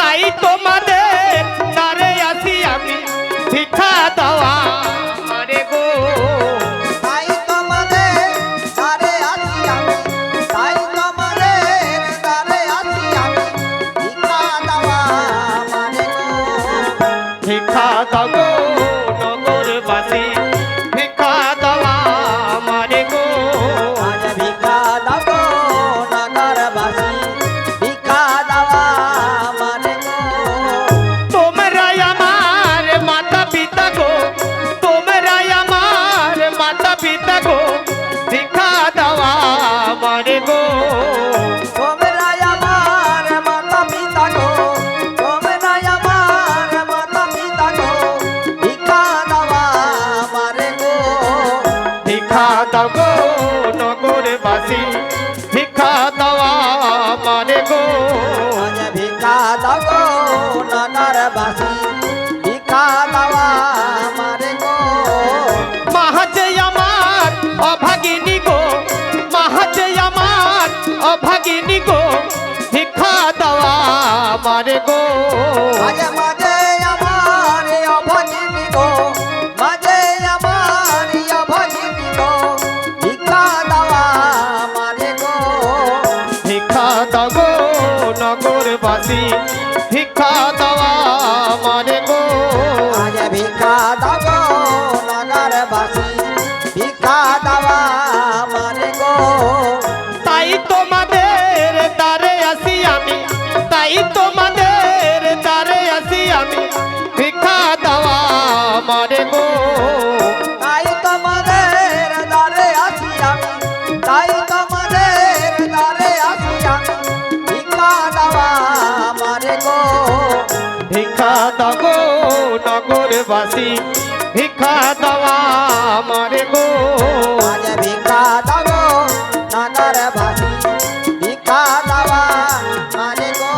তাই তোমাদের দ্বারে আসি আমি ভিক্ষা দেওয়া মারে গো। তাই তোমাদের দ্বারে আসি আমি, তাই তোমাদের দ্বারে আসি আমি, ভিক্ষা দেওয়া মানে গো। ভিক্ষা দাও গো নগরবাসী, ভিক্ষা দেওয়া মারে গো। আজ ভিক্ষা দাও গো নগরবাসী, ভিক্ষা দেওয়া মানে গো। তোমরাই আমার মাতা পিতা গো, তোমরাই আমার মাতা পিতা গো, ভিক্ষা দেওয়া মারে গো। তোমরাই আমার মাতা পিতা গো, তোমরাই আমার মাতা পিতা গো, ভিক্ষা দেওয়া মানে গো। ভিক্ষা দাও গো নগরবাসী, ভিক্ষা দেওয়া মারে গো। আজ ভিক্ষা দাও গো নগরবাসী, ভিক্ষা দেওয়া মানে গো। মাহাজে আমার অভাগিনী গো, মাহাজে আমার অভাগিনী গো, ভিক্ষা দেওয়া মারে গো। মাঝে মাঝে আমার অভাগিনী গো, মাঝে আমার অভাগিনী গো, ভিক্ষা দেওয়া মানে গো। ভিক্ষা দাও গো নগরবাসী, ভিক্ষা দেওয়া মারে গো। আজ ভিক্ষা দাও গো নগরবাসী, ভিক্ষা দেওয়া মানে গো। তাই তোমাদের দ্বারে আসি আমি, তাই তোমাদের দ্বারে আসি আমি, ভিক্ষা দেওয়া মারে গো। তাই তোমাদের দ্বারে আসি আমি, তাই তোমাদের দ্বারে আসি আমি, ভিক্ষা দেওয়া মানে গো। ভিক্ষা দাও গো নগরবাসী, ভিক্ষা দেওয়া মারে গো। আজ ভিক্ষা দাও গো নগরবাসী, ভিক্ষা দেওয়া মানে গো।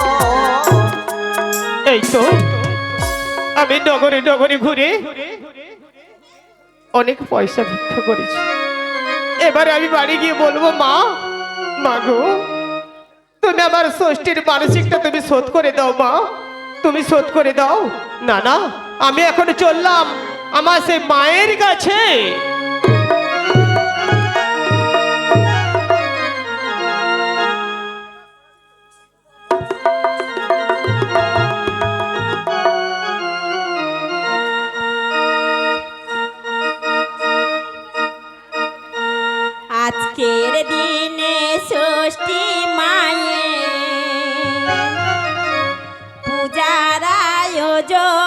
এই তো আমি নগরে নগরে ঘুরে অনেক পয়সা ভিক্ষা করেছি। এবারে আমি বাড়ি গিয়ে বলবো, মা, মা গো, তুমি আমার ষষ্ঠীর মানসিকটা তুমি শোধ করে দাও মা, তুমি শোধ করে দাও। না না, আমি এখন চললাম আমার সেই মায়ের কাছে। আজকের দিনে ষষ্ঠী মায়ে পূজার আয়োজন